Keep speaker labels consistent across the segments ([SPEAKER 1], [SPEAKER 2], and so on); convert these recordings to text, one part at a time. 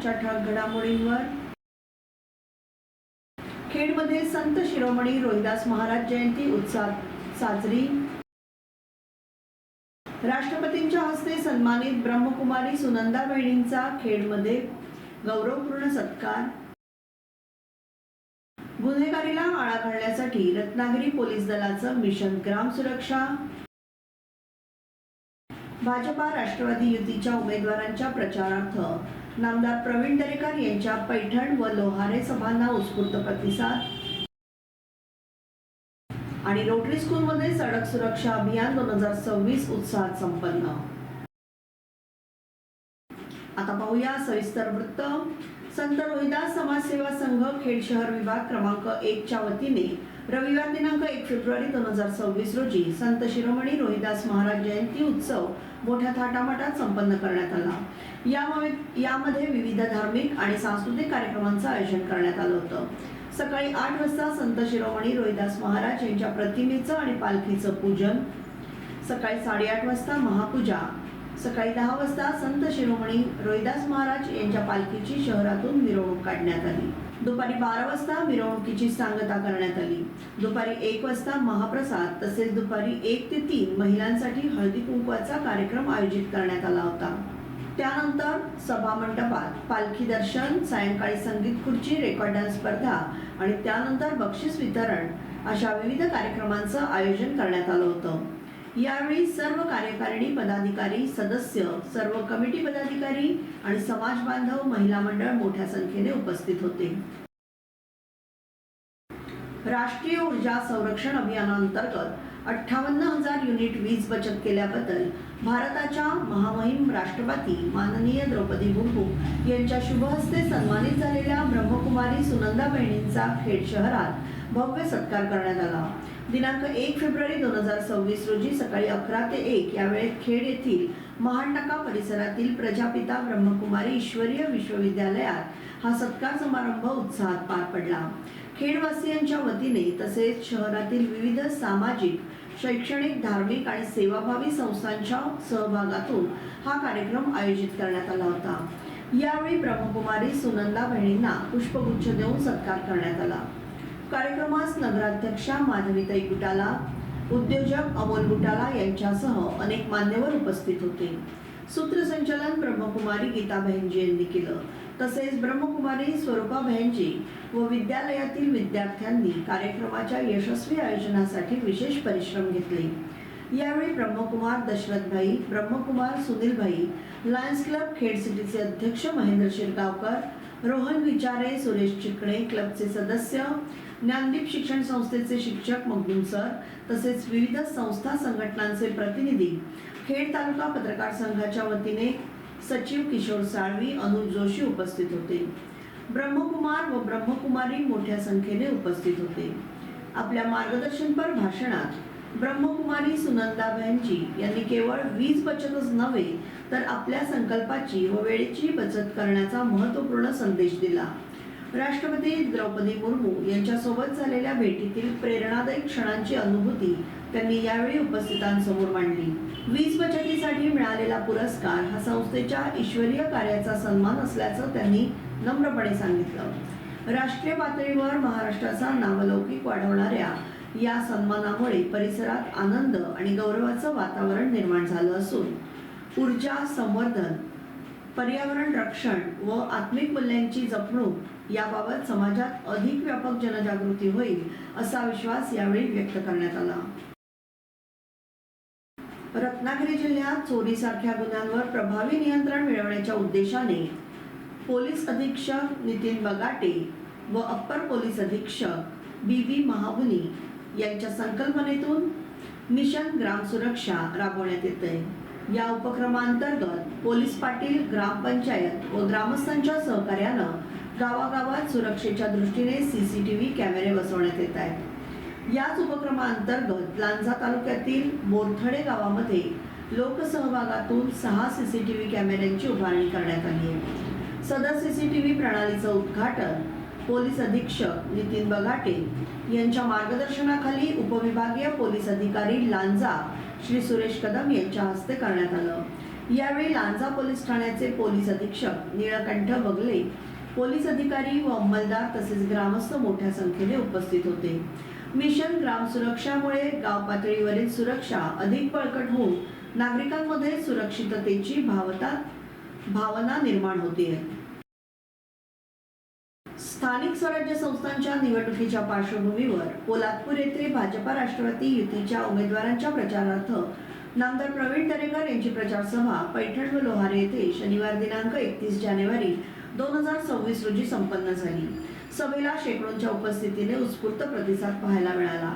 [SPEAKER 1] आजच्या ठळक घडामोडींवर। खेडमध्ये संत शिरोमणी रोहिदास महाराज जयंती उत्साहात साजरी। राष्ट्रपतींच्या हस्ते सन्मानित ब्रह्मकुमारी सुनंदा बहिणींचा खेडमध्ये गौरवपूर्ण सत्कार। गुन्हेगारीला आळा घालण्यासाठी रत्नागिरी पोलीस दलाचं मिशन ग्राम सुरक्षा। भाजपा राष्ट्रवादी युतीच्या उमेदवारांच्या प्रचारार्थ नामदार प्रवीण दरेकर यांच्या पैठण व लोहारे सभांना उत्स्फूर्त प्रतिसाद। आणि रोटरी स्कूलमध्ये सडक सुरक्षा अभियान 2026 उत्साहात संपन्न। आता पाहूया सविस्तर वृत्त। संत रोहिदास समाजसेवा संघ खेड शहर विभाग क्रमांक 1 च्या वतीने रविवार दिनांक 1 फेब्रुवारी 2026 रोजी संत शिरोमणी रोहिदास महाराज जयंती उत्सव मोठ्या थाटामाटात संपन्न करण्यात आला। यामध्ये विविध धार्मिक आणि सांस्कृतिक कार्यक्रमांचं आयोजन करण्यात आलं होतं। सकाळी 8 वाजता संत शिरोमणी रोहिदास महाराज यांच्या प्रतिमेचं आणि पालखीचं पूजन, सकाळी 8:30 वाजता महापूजा, सकाळी 10 वाजता संत शिरोमणी रोहिदास महाराज यांच्या पालखीची शहरातून मिरवणूक काढण्यात आली। दुपारी 12 वाजता मिरवणुकीची सांगता करण्यात आली। दुपारी 1 वाजता महाप्रसाद तसेच दुपारी 1 ते 3 महिलांसाठी हळदी कुंकवाचा कार्यक्रम आयोजित करण्यात आला होता। त्यानंतर सभा मंडपात पालखी दर्शन, सायंकाळी संगीत खुर्ची, रेकॉर्ड डान्स स्पर्धा आणि त्यानंतर बक्षीस वितरण अशा विविध कार्यक्रमांचं आयोजन करण्यात आलं होतं। यावेळी सर्व कार्यकारिणी पदाधिकारी, सदस्य, सर्व कमिटी पदाधिकारी आणि समाज बांधव, महिला मंडळ मोठ्या संख्येने उपस्थित होते। राष्ट्रीय ऊर्जा संरक्षण अभियानांतर्गत 58,000 युनिट वीज बचत केल्याबद्दल भारताच्या महामहिम राष्ट्रपती माननीय द्रौपदी मुर्मू यांच्या शुभहस्ते सन्मानित झालेल्या ब्रह्मकुमारी सुनंदा बहिणींचा खेड शहरात भव्य सत्कार करण्यात आला। दिनांक 1 फेब्रुवारी 2026 रोजी सकाळी 11 ते 1 या वेळेत खेड येथील महाडनाका परिसरातील प्रजापिता ब्रह्मकुमारी ईश्वरीय विश्वविद्यालयात हा सत्कार समारंभ उत्साहात पार पडला। खेडवासियांच्या वतीने तसेच शहरातील विविध सामाजिक, शैक्षणिक, धार्मिक आणि सेवाभावी संस्थांच्या सहभागातून हा कार्यक्रम आयोजित करण्यात आला होता। यावेळी ब्रह्मकुमारी सुनंदा बहिणींना पुष्पगुच्छ देऊन सत्कार करण्यात आला। कार्यक्रमास नगराध्यक्षा माधवीताई गुटाला, उद्योजक अमोल गुटाला यांच्यासह अनेक मान्यवर उपस्थित होते। सूत्रसंचालन ब्रह्मकुमारी गीता बहनजी यांनी केलं। तसेच ब्रह्मकुमारी स्वरूपा बहनजी व विद्यालयातील विद्यार्थ्यांनी कार्यक्रमाच्या यशस्वी आयोजनासाठी विशेष परिश्रम घेतले। यावेळी ब्रह्मकुमार दशरथभाई, ब्रह्मकुमार सुनीलभाई, लायन्स क्लब खेड सिटीचे अध्यक्ष महेंद्र शिरगावकर, रोहन विचारे, सुरेश चिकणे, क्लबचे सदस्य, ज्ञानदीप शिक्षण संस्थेचे शिक्षक मगदूम सर तसेच विविध संस्था संघटनांचे प्रतिनिधी, खेड तालुका पत्रकार संघाच्या वतीने सचिव किशोर साळवी, अनुज जोशी उपस्थित होते। ब्रह्मकुमार व ब्रह्मकुमारी मोठ्या संख्येने उपस्थित होते। आपल्या मार्गदर्शनपर भाषणात ब्रह्मकुमारी सुनंदा बहनजी यांनी केवळ वीज बचतच नव्हे तर आपल्या संकल्पाची व वेळेची बचत करण्याचा महत्त्वपूर्ण संदेश दिला। राष्ट्रपती द्रौपदी मुर्मू यांच्यासोबत झालेल्या भेटीतील प्रेरणादायी क्षणांची अनुभूती त्यांनी यावेळी उपस्थितांसमोर मांडली। वीज बचतीसाठी मिळालेला पुरस्कार हा संस्थेच्या ईश्वरीय कार्याचा सन्मान असल्याचं त्यांनी नम्रपणे सांगितलं। राष्ट्रीय पातळीवर महाराष्ट्राचा नावलौकिक वाढवणाऱ्या या सन्मानामुळे परिसरात आनंद आणि गौरवाचं वातावरण निर्माण झालं असून ऊर्जा संवर्धन, पर्यावरण रक्षण व आत्मिक मूल्यांची जपणूक याबाबत समाजात अधिक व्यापक जनजागृती होईल असा विश्वास यावेळी व्यक्त करण्यात आला। रत्नागिरी जिल्ह्यात चोरीसारख्या गुन्ह्यांवर प्रभावी नियंत्रण मिळवण्याच्या उद्देशाने पोलीस अधीक्षक नितीन बगाटे व अप्पर पोलीस अधीक्षक बी महाबुनी यांच्या संकल्पनेतून मिशन ग्राम सुरक्षा राबवण्यात येते। या उपक्रमांतर्गत पोलीस पाटील, ग्रामपंचायत व ग्रामस्थांच्या सहकार्यानं गावागावात सुरक्षेच्या दृष्टीने CCTV कॅमेरे बसवण्यात येत आहेत। याच उपक्रमांतर्गत लांजा तालुक्यातील बोरथडे गावामध्ये लोकसहभागातून 6 CCTV कॅमेऱ्यांची उभारणी करण्यात आली आहे। सदर CCTV प्रणालीचं उद्घाटन पोलीस अधीक्षक नितीन बगाटे यांच्या मार्गदर्शनाखाली उपविभागीय पोलीस अधिकारी लांजा श्री सुरेश कदम यांच्या हस्ते करण्यात आलं। यावेळी लांजा पोलीस ठाण्याचे पोलीस अधीक्षक निळकंठ बगले, पोलीस अधिकारी व अंमलदार तसेच ग्रामस्थ मोठ्या संख्येने उपस्थित होते. मिशन ग्राम सुरक्षामुळे गाव पातळीवरील सुरक्षा अधिक बळकट होऊन नागरिकांमध्ये सुरक्षिततेची भावना निर्माण होते. स्थानिक स्वराज्य संस्थांच्या निवडणुकीच्या पार्श्वभूमीवर पोलादपूर येथे भाजपा राष्ट्रवादी युतीच्या उमेदवारांच्या प्रचारार्थ नामदार प्रवीण दरेकर यांची प्रचार सभा पैठण व लोहारे येथे शनिवार दिनांक 31 जानेवारी 2026 रोजी संपन्न झाली. सभेला शेकडोंच्या उपस्थितीने उत्स्फूर्त प्रतिसाद पाहायला मिळाला.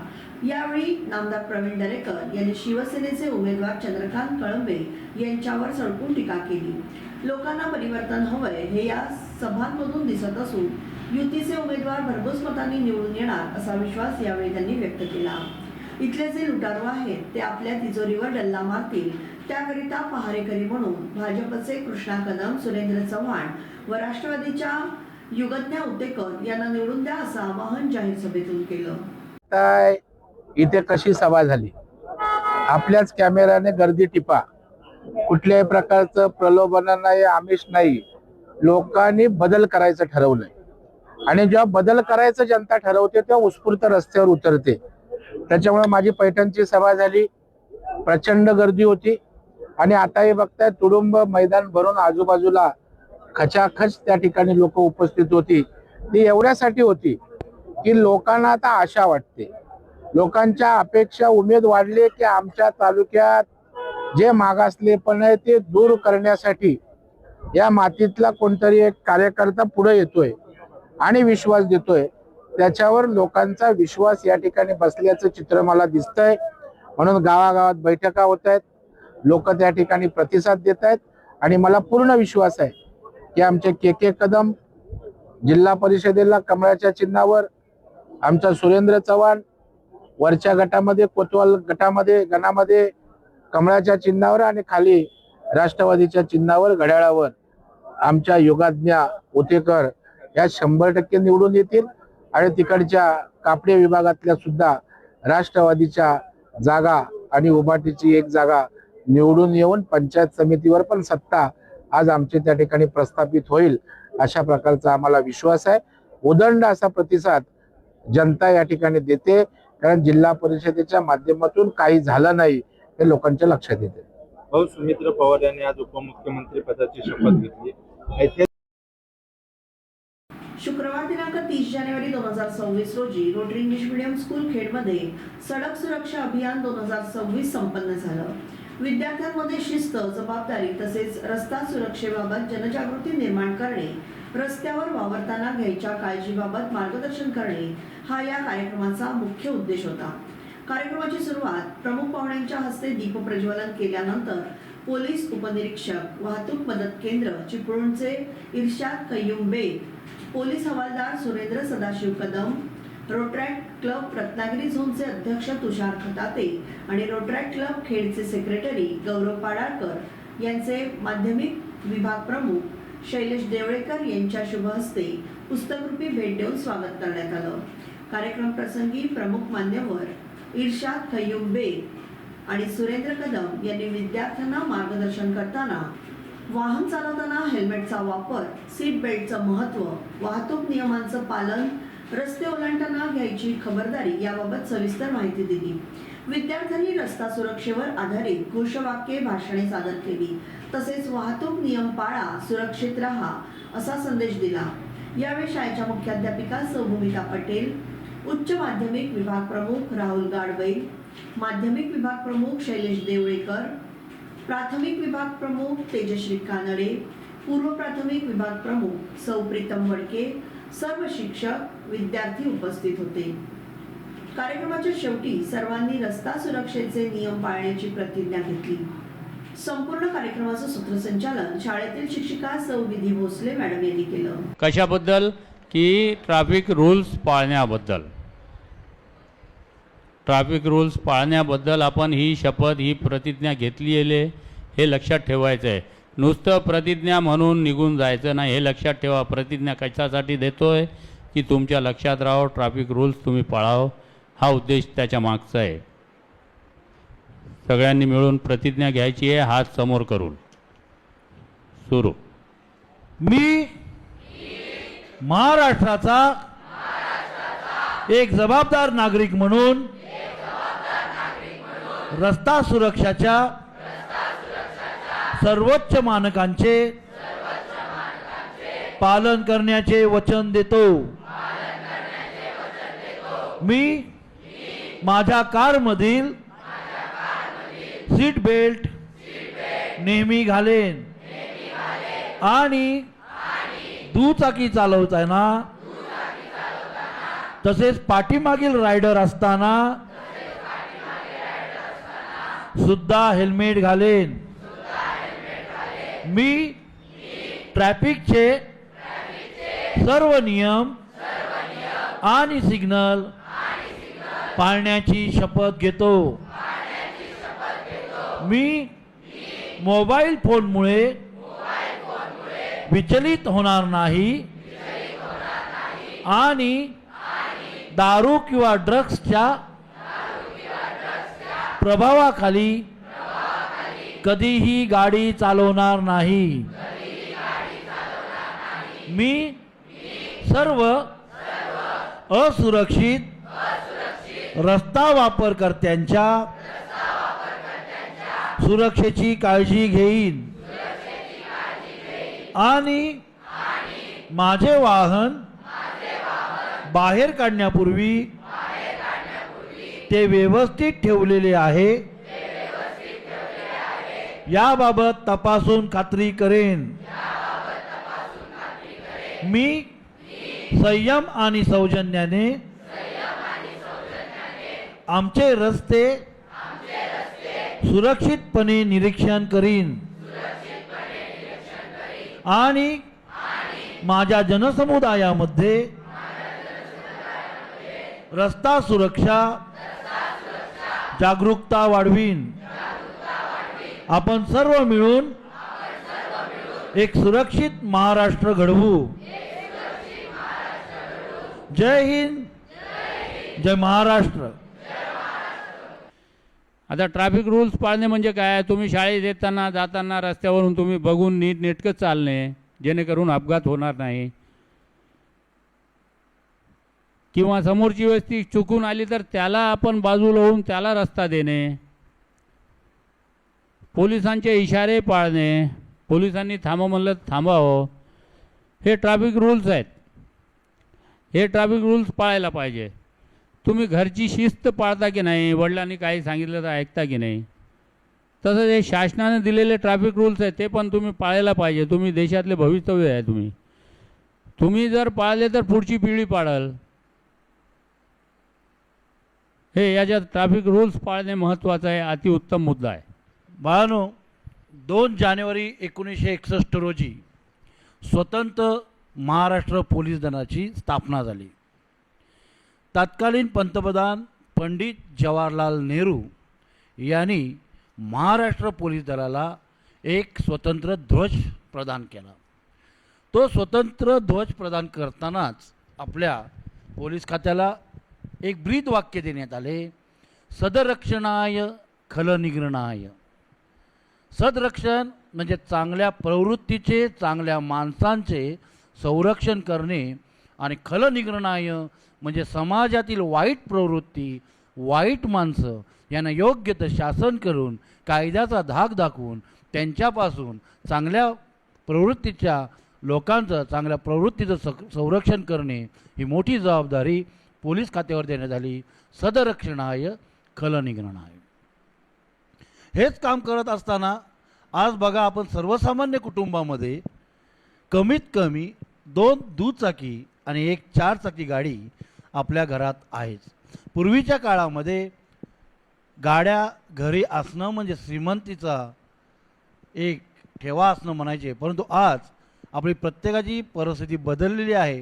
[SPEAKER 1] यावेळी नामदार प्रवीण दरेकर यांनी शिवसेनेचे उमेदवार चंद्रकांत कळंबे यांच्यावर सडकून टीका केली. लोकांना परिवर्तन हवंय हे या सभांमधून दिसत असून युतीचे उमेदवार भरघोस मतांनी निवडून येणार असा विश्वास यावेळी त्यांनी व्यक्त केला. इथले जे लुटारू आहेत ते आपल्या तिजोरीवर डल्ला मारतील, त्याकरिता पहारेकरी म्हणून भाजपचे कृष्णा कदम, सुरेंद्र चव्हाण व राष्ट्रवादीच्या युगज्ञा उत्तेकर यांना निवडून द्या असं आवाहन जाहीर सभेतून केलं.
[SPEAKER 2] इथे कशी सभा झाली, आपल्याच कॅमेराने गर्दी टिपा, कुठल्याही प्रकारचं प्रलोभन नाही, आमिष नाही. लोकांनी बदल करायचं ठरवलंय आणि जेव्हा बदल करायचं जनता ठरवते तेव्हा उत्स्फूर्त रस्त्यावर उतरते. त्याच्यामुळे माझी पैठणची सभा झाली, प्रचंड गर्दी होती आणि आताही बघताय तुडुंब मैदान भरून आजूबाजूला खचाखच त्या ठिकाणी लोक उपस्थित होती. ती एवढ्यासाठी होती की लोकांना आता आशा वाटते, लोकांच्या अपेक्षा, उमेद वाढली की आमच्या तालुक्यात जे मागासलेपण आहे ते दूर करण्यासाठी या मातीतला कोणतरी एक कार्यकर्ता पुढे येतोय आणि विश्वास देतोय. त्याच्यावर लोकांचा विश्वास या ठिकाणी बसल्याचं चित्र मला दिसतंय. म्हणून गावागावात बैठका होत आहेत, लोक त्या ठिकाणी प्रतिसाद देत आहेत आणि मला पूर्ण विश्वास आहे की आमचे के कदम जिल्हा परिषदेला कमळाच्या चिन्हावर, आमचा सुरेंद्र चव्हाण वरच्या गटामध्ये, कोतवाल गणामध्ये कमळाच्या चिन्हावर आणि खाली राष्ट्रवादीच्या चिन्हावर, घड्याळावर आमच्या योगाज्ञा उत्तेकर या 100% निवडून येतील. आणि तिकडच्या कापडे विभागातल्या सुद्धा राष्ट्रवादीच्या जागा आणि उभाटीची एक जागा निवडून येऊन पंचायत समितीवर पण सत्ता आज आमच्या त्या ठिकाणी प्रस्थापित होईल अशा प्रकारचा आम्हाला विश्वास आहे. उदंड असा प्रतिसाद जनता या ठिकाणी देते, कारण जिल्हा परिषदेच्या माध्यमातून काही झालं नाही हे लोकांच्या लक्षात येते.
[SPEAKER 3] भाऊ सुमित्र पवार यांनी आज उपमुख्यमंत्री पदाची शपथ घेतली.
[SPEAKER 1] शुक्रवार दिनांक 30 जानेवारी 2026 रोजी रोटरी इंग्लिश मीडियम स्कूल खेडमध्ये सडक सुरक्षा अभियान 2026 संपन्न झालं. विद्यार्थ्यांमध्ये शिस्त, जबाबदारी तसेच रस्ता सुरक्षेबाबत जनजागृती निर्माण करणे, रस्त्यावर वावरताना घ्यायच्या काळजीबाबत मार्गदर्शन करणे हा या कार्यक्रमाचा मुख्य उद्देश होता. कार्यक्रमाची सुरुवात प्रमुख पाहुण्यांच्या हस्ते दीप प्रज्वलन केल्यानंतर पोलीस उपनिरीक्षक, वाहतूक मदत केंद्र चिपळूणचे इर्शाद कय्यूम बेग, पोलीस हवालदार सुरेंद्र सदाशिव कदम, रोटरॅक्ट क्लब रत्नागिरी झोनचे अध्यक्ष तुषार खताते आणि रोटरॅक्ट क्लब खेडचे सेक्रेटरी गौरव पाडाळकर यांचे माध्यमिक विभाग प्रमुख शैलेश देवळेकर यांच्या शुभ हस्ते पुस्तकरूपी भेट देऊन स्वागत करण्यात आलं. कार्यक्रम प्रसंगी प्रमुख मान्यवर इर्शाद कय्यूम बेग आणि सुरेंद्र कदम यांनी विद्यार्थ्यांना मार्गदर्शन करताना वाहन चालवताना हेल्मेटचा वापर, सीट बेल्टचं महत्त्व, वाहतूक नियमांचं पालन, रस्ते ओलांडताना घ्यायची खबरदारी याबाबत सविस्तर माहिती दिली. विद्यार्थ्यांनी रस्ता सुरक्षेवर आधारित घोषवाक्ये, भाषणे सादर केली. तसेच वाहतूक नियम पाळा, सुरक्षित राहा असा संदेश दिला. यावेळी शाळेच्या मुख्याध्यापिका सौभूमिता पटेल, उच्च माध्यमिक विभाग प्रमुख राहुल गाडबैल, माध्यमिक विभाग प्रमुख शैलेश देवळेकर, प्राथमिक विभाग प्रमुख तेजश्री कानडे, पूर्व प्राथमिक विभाग प्रमुख सौ प्रीतम वडके, सर्व शिक्षक, विद्यार्थी उपस्थित होते. कार्यक्रमाच्या शेवटी सर्वांनी रस्ता सुरक्षेचे नियम पाळण्याची प्रतिज्ञा घेतली. संपूर्ण कार्यक्रमाचं सूत्रसंचालन शाळेतील शिक्षिका सौ विधी भोसले मॅडम यांनी केलं.
[SPEAKER 4] कशाबद्दल की ट्रॅफिक रूल्स पाळण्याबद्दल. ट्रॅफिक रूल्स पाळण्याबद्दल आपण ही शपथ, ही प्रतिज्ञा घेतली आहे हे लक्षात ठेवायचं आहे. नुसतं प्रतिज्ञा म्हणून निघून जायचं नाही, हे लक्षात ठेवा. प्रतिज्ञा कशासाठी देतोय की तुमच्या लक्षात राहावं, ट्रॅफिक रूल्स तुम्ही पाळावं, हा उद्देश त्याच्या मागचा आहे. सगळ्यांनी मिळून प्रतिज्ञा घ्यायची आहे हात समोर करून. सुरू.
[SPEAKER 5] मी महाराष्ट्राचा एक जबाबदार नागरिक म्हणून रस्ता सुरक्षाच्या सर्वोच्च मानकांचे पालन करण्याचे वचन देतो. मी माझ्या कारमधील सीट बेल्ट नेहमी घालेन आणि दुचाकी चालवताना तसेच पाठीमागील रायडर असताना सुद्धा हेल्मेट घालेन. मी ट्रॅफिकचे सर्व नियम आणि सिग्नल पाळण्याची शपथ घेतो. मी मोबाईल फोनमुळे विचलित होणार नाही आणि दारू किंवा ड्रग्सच्या प्रभावाखाली कधीही गाडी चालवणार नाही. मी सर्व असुरक्षित रस्ता वापरकर्त्यांच्या सुरक्षेची काळजी घेईन आणि माझे वाहन बाहेर काढण्यापूर्वी ते व्यवस्थित ठेवलेले आहे याबाबत तपासून खात्री करेन. मी संयम आणि सौजन्याने आमचे रस्ते सुरक्षितपणे निरीक्षण करीन आणि माझ्या जनसमुदायामध्ये रस्ता सुरक्षा जागरूकता वाढवीन. आपण सर्व मिळून एक सुरक्षित महाराष्ट्र घडवू. जय हिंद, जय महाराष्ट्र.
[SPEAKER 4] आता ट्रॅफिक रूल्स पाळणे म्हणजे काय? तुम्ही शाळेत येताना जाताना रस्त्यावरून तुम्ही बघून नीट नेटकं चालणे, जेणेकरून अपघात होणार नाही. किंवा समोरची व्यक्ती चुकून आली तर त्याला आपण बाजूला होऊन त्याला रस्ता देणे. पोलिसांचे इशारे पाळणे, पोलिसांनी थांबा म्हणलं थांबावं. हे ट्रॅफिक रूल्स आहेत. हे ट्रॅफिक रूल्स पाळायला पाहिजे. तुम्ही घरची शिस्त पाळता की नाही? वडिलांनी काही सांगितलं तर ऐकता की नाही? तसंच हे शासनाने दिलेले ट्रॅफिक रूल्स आहेत ते पण तुम्ही पाळायला पाहिजे. तुम्ही देशातले भवितव्य आहे. तुम्ही जर पाळले तर पुढची पिढी पाळल. हे याच्यात ट्रॅफिक रूल्स पाळणे महत्त्वाचं आहे. अतिउत्तम मुद्दा आहे.
[SPEAKER 5] बाळांनो, 2 जानेवारी 1961 रोजी स्वतंत्र महाराष्ट्र पोलीस दलाची स्थापना झाली. तत्कालीन पंतप्रधान पंडित जवाहरलाल नेहरू यांनी महाराष्ट्र पोलीस दलाला एक स्वतंत्र ध्वज प्रदान केला. तो स्वतंत्र ध्वज प्रदान करतानाच आपल्या पोलीस खात्याला एक ब्रीद वाक्य देण्यात आले, सदरक्षणाय खलनिग्रहणाय. सदरक्षण म्हणजे चांगल्या प्रवृत्तीचे, चांगल्या माणसांचे संरक्षण करणे आणि खलनिग्रहणाय म्हणजे समाजातील वाईट प्रवृत्ती, वाईट माणसं यांना योग्य ते शासन करून कायद्याचा धाक दाखवून त्यांच्यापासून चांगल्या प्रवृत्तीच्या लोकांचं, चांगल्या प्रवृत्तीचं संरक्षण करणे ही मोठी जबाबदारी पोलीस खात्यावर देण्यात आली. सदरक्षणाय खलनिग्रहणाय. हेच काम करत असताना आज बघा, आपण सर्वसामान्य कुटुंबामध्ये कमीत कमी 2 दुचाकी आणि 1 4-चाकी गाडी आपल्या घरात आहेच. पूर्वीच्या काळामध्ये गाड्या घरी असणं म्हणजे श्रीमंतीचा एक ठेवा असणं म्हणायचे, परंतु आज आपली प्रत्येकाची परिस्थिती बदललेली आहे.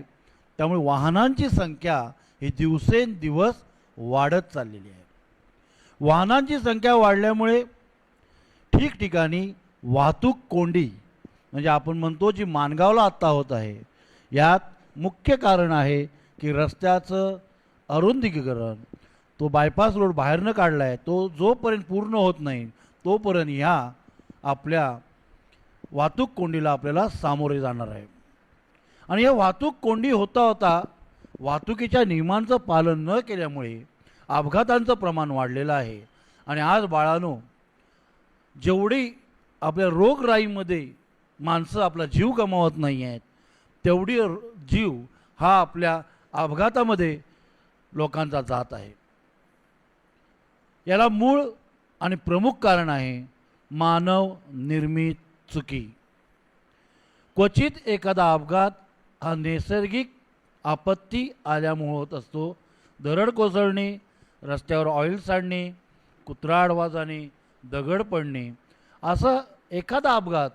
[SPEAKER 5] त्यामुळे वाहनांची संख्या ही दिवसेंदिवस वाढत चाललेली आहे. वाहनांची संख्या वाढल्यामुळे ठिकठिकाणी वाहतूक कोंडी म्हणजे आपण म्हणतो जी माणगावला आत्ता होत आहे, यात मुख्य कारण आहे की रस्त्याचं अरुंदीकरण. तो बायपास रोड बाहेरनं काढला आहे, तो जोपर्यंत पूर्ण होत नाही तोपर्यंत ह्या आपल्या वाहतूक कोंडीला आपल्याला सामोरे जाणार आहे. आणि या वाहतूक कोंडी होता होता वाहतुकीच्या नियमांचं पालन न केल्यामुळे अपघातांचं प्रमाण वाढलेलं आहे. आणि आज बाळांनो, जेवढी आपल्या रोगराईमध्ये माणसं आपला जीव गमावत नाही आहेत, तेवढी जीव हा आपल्या अपघातामध्ये लोकांचा जात आहे. याला मूळ आणि प्रमुख कारण आहे मानव निर्मित चुकी. क्वचित एखादा अपघात हा नैसर्गिक आपत्ती आल्यामुळे होत असतो. दरड कोसळणे, रस्त्यावर ऑइल सांडणे, कुत्रा आडवा जाणे, दगड पडणे, असा एखादा अपघात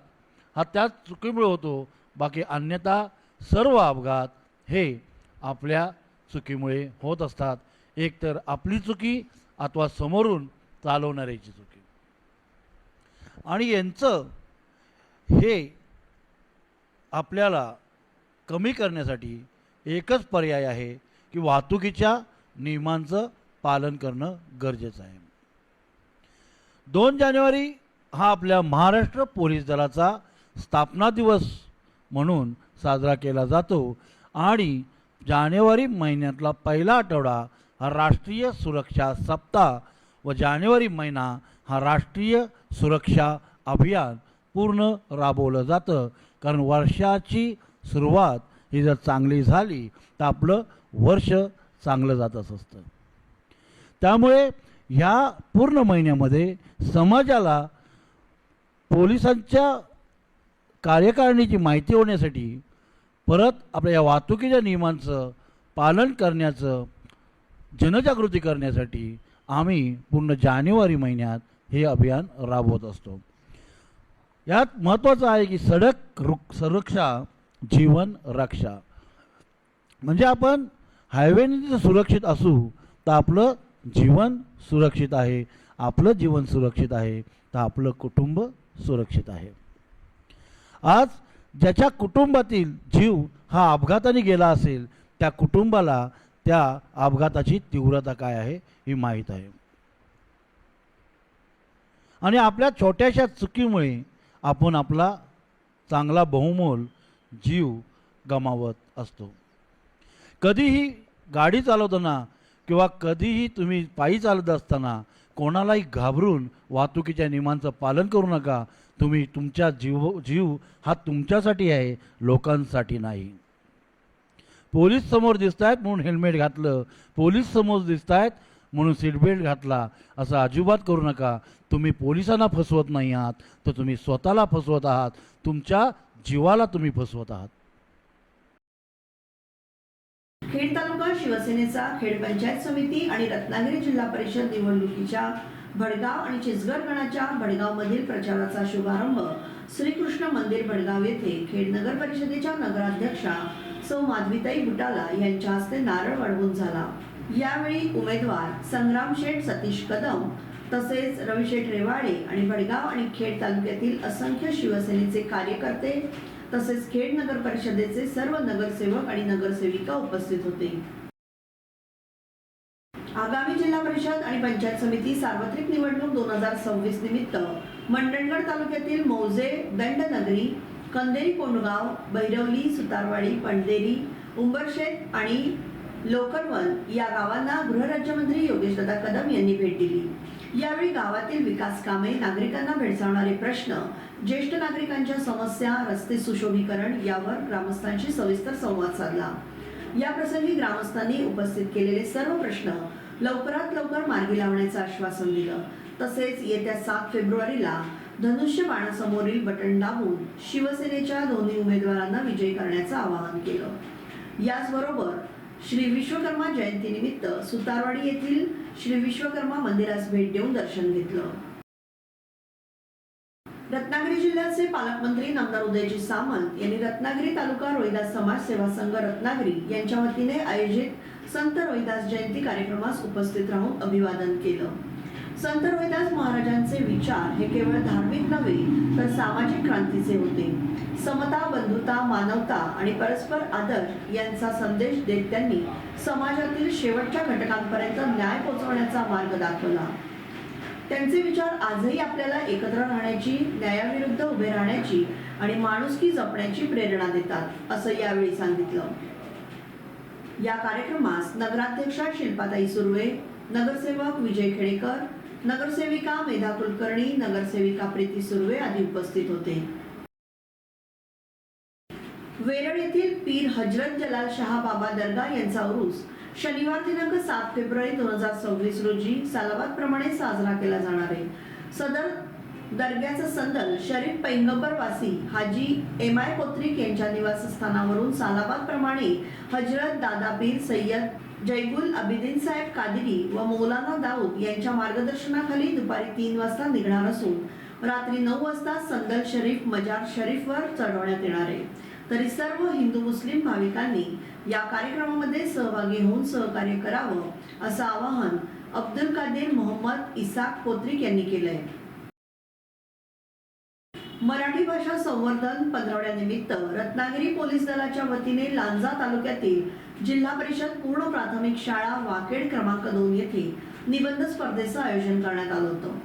[SPEAKER 5] हा त्याच चुकीमुळे होतो. बाकी अन्यथा सर्व अपघात हे आपल्या चुकीमुळे होत असतात. एक तर आपली चुकी अथवा समोरून चालवणाऱ्याची चुकी. आणि यांचं हे आपल्याला कमी करण्यासाठी एकच पर्याय आहे की वाहतुकीच्या नियमांचं पालन करणं गरजेचं आहे. 2 जानेवारी हा आपल्या महाराष्ट्र पोलीस दलाचा स्थापना दिवस म्हणून साजरा केला जातो. आणि जानेवारी महिन्यातला पहिला आठवडा हा राष्ट्रीय सुरक्षा सप्ताह व जानेवारी महिना हा राष्ट्रीय सुरक्षा अभियान पूर्ण राबवलं जातं. कारण वर्षाची सुरुवात ही जर चांगली झाली तर आपलं वर्ष चांगलं जातच असतं. त्यामुळे ह्या पूर्ण महिन्यामध्ये समाजाला पोलिसांच्या कार्यकारिणीची माहिती होण्यासाठी परत आपल्या या वाहतुकीच्या नियमांचं पालन करण्याचं जनजागृती करण्यासाठी आम्ही पूर्ण जानेवारी महिन्यात हे अभियान राबवत असतो. यात महत्त्वाचं आहे की सडक सुरक्षा जीवन रक्षा. म्हणजे आपण हायवेने जर सुरक्षित असू तर आपलं जीवन सुरक्षित आहे. आपलं जीवन सुरक्षित आहे तर आपलं कुटुंब सुरक्षित आहे. आज ज्याच्या कुटुंबातील जीव हा अपघाताने गेला असेल त्या कुटुंबाला त्या अपघाताची तीव्रता काय आहे ही माहीत आहे. आणि आपल्या छोट्याशा चुकीमुळे आपण आपला चांगला बहुमोल जीव गमावत असतो. कधीही गाडी चालवताना किंवा कधीही तुम्ही पायी चालत असताना कोणालाही घाबरून वाहतुकीच्या नियमांचं पालन करू नका. तुम्ही तुमच्या जीव हा तुमच्यासाठी आहे, लोकांसाठी नाही. पोलीस समोर दिसत आहेत म्हणून हेल्मेट घातलं, पोलीस समोर दिसत आहेत म्हणून सीटबेल्ट घातला, असं अजिबात करू नका. तुम्ही पोलिसांना फसवत नाही आहात तर तुम्ही स्वतःला फसवत आहात, तुमच्या जीवाला तुम्ही फसवत आहात.
[SPEAKER 1] खेड तालुका शिवसेनेचा खेड पंचायत समिती आणि रत्नागिरी जिल्हा परिषद निवडणुकीच्या भडगाव आणि चिचगड गणाच्या भडगावमधील प्रचाराचा शुभारंभ श्रीकृष्ण मंदिर भडगाव येथे खेड नगर परिषदेच्या नगराध्यक्षा सौ माधवीताई बुटाला यांच्या हस्ते नारळ वाढवून झाला. यावेळी उमेदवार संग्राम शेठ सतीश कदम तसेच रविशेठ रेवाडे आणि भडगाव आणि खेड तालुक्यातील असंख्य शिवसेनेचे कार्यकर्ते तसेच खेड नगर परिषदेचे सर्व नगरसेवक आणि नगरसेविका उपस्थित होते. आगामी जिल्हा परिषद आणि पंचायत समिती सार्वत्रिक निवडणूक 2026 निमित्त मंडणगड तालुक्यातील मौजे, दंडनगरी, कंदेरी, कोंडगाव, बैरवली, सुतारवाडी, पणदेरी, उंबरशेत आणि लोकरवन या गावांना गृहराज्यमंत्री योगेशदादा कदम यांनी भेट दिली. यावेळी गावातील विकास कामे, नागरिकांना भेडसावणारे प्रश्न, ज्येष्ठ नागरिकांच्या समस्या, रस्ते सुशोभीकरण यावर ग्रामस्थांशी सविस्तर संवाद साधला. या प्रसंगी ग्रामस्थांनी उपस्थित केलेले सर्व प्रश्न लवकरात लवकर मार्गी लावण्याचं आश्वासन दिलं. तसेच येत्या 7 फेब्रुवारीला धनुष्य बाणासमोरील बटन दाबून शिवसेनेच्या दोन्ही उमेदवारांना विजयी करण्याचं आवाहन केलं. याचबरोबर श्री विश्वकर्मा जयंतीनिमित्त सुतारवाडी येथील श्री विश्वकर्मा मंदिरास भेट देऊन दर्शन घेतलं. रत्नागिरी जिल्ह्याचे पालकमंत्री नामदार उदयजी सामंत यांनी रत्नागिरी तालुका रोहिदास समाज सेवा संघ रत्नागिरी यांच्या वतीने आयोजित संत रोहिदास जयंती कार्यक्रमास उपस्थित राहून अभिवादन केलं. संत रोहिदास महाराजांचे विचार हे केवळ धार्मिक नव्हे तर सामाजिक क्रांतीचे होते. समता, बंधुता, मानवता आणि परस्पर आदर यांचा संदेश देत त्यांनी समाजातील शेवटच्या घटकांपर्यंत न्याय पोहोचवण्याचा मार्ग दाखवला. त्यांचे विचार आजही आपल्याला एकत्र राहण्याची, न्यायाविरुद्ध उभे राहण्याची आणि माणुसकी जपण्याची प्रेरणा देतात, असं यावेळी सांगितलं. या कार्यक्रमास नगराध्यक्षा शिल्पाताई सुर्वे, नगरसेवक विजय खेडेकर, नगरसेविका मेधा कुलकर्णी, नगरसेविका प्रीती सुर्वे आदी उपस्थित होते. वेरळ येथील पीर हजरत जलाल शाह बाबा दर्गा यांचा उरूस शनिवार दिनांक 7 फेब्रुवारी 2026 रोजी सालाबाद प्रमाणे साजरा केला जाणार आहे. सदर दर्ग्याचा संदल शरीफ पैगंबर वासी हाजी एम.आय. पोत्रिक यांच्या निवासस्थानावरून सालाबाद प्रमाणे हजरत दादा पीर सय्यद जयगुल अबिदीन साहेब कादिरी व मौलाना दाऊद यांच्या मार्गदर्शनाखाली दुपारी 3 वाजता निघणार असून रात्री 9 वाजता संदल शरीफ मजार शरीफवर चढवण्यात येणार आहे. तरी सर्व हिंदू मुस्लिम भाविकांनी या कार्यक्रमामध्ये सहभागी होऊन सहकार्य करावं असं आवाहन अब्दुल कादिर मोहम्मद इसाक पोत्रिक यांनी केलंय. मराठी भाषा संवर्धन पंधरवड्यानिमित्त रत्नागिरी पोलीस दलाच्या वतीने लांजा तालुक्यातील जिल्हा परिषद पूर्ण प्राथमिक शाळा वाकेड क्रमांक 2 येथे निबंध स्पर्धेचं आयोजन करण्यात आलं होतं.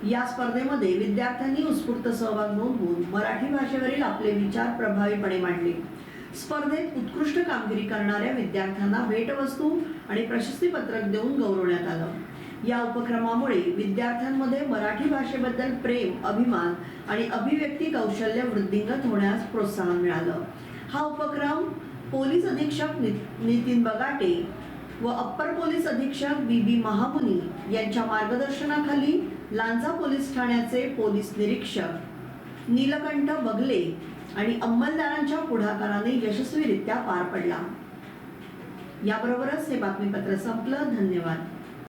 [SPEAKER 1] या स्पर्धेमध्ये विद्यार्थ्यांनी उत्स्फूर्त सहभाग नोंदवून मराठी भाषेवरील आपले विचार प्रभावीपणे मांडले. स्पर्धेत उत्कृष्ट कामगिरी करणाऱ्या विद्यार्थ्यांना भेटवस्तू आणि प्रशस्तीपत्रक देऊन गौरवण्यात आलं. या उपक्रमामुळे विद्यार्थ्यांमध्ये मराठी भाषेबद्दल प्रेम, अभिमान आणि अभिव्यक्ती कौशल्य वृद्धिंगत होण्यास प्रोत्साहन मिळालं. हा उपक्रम पोलीस अधीक्षक नितीन बगाटे व अप्पर पोलीस अधीक्षक बी महामुनी यांच्या मार्गदर्शनाखाली लांजा पोलीस ठाण्याचे पोलीस निरीक्षक नीलकंठ बगले आणि अंमलदारांच्या पुढाकाराने यशस्वीरित्या पार पडला. याबरोबरच हे बातमीपत्र संपलं. धन्यवाद.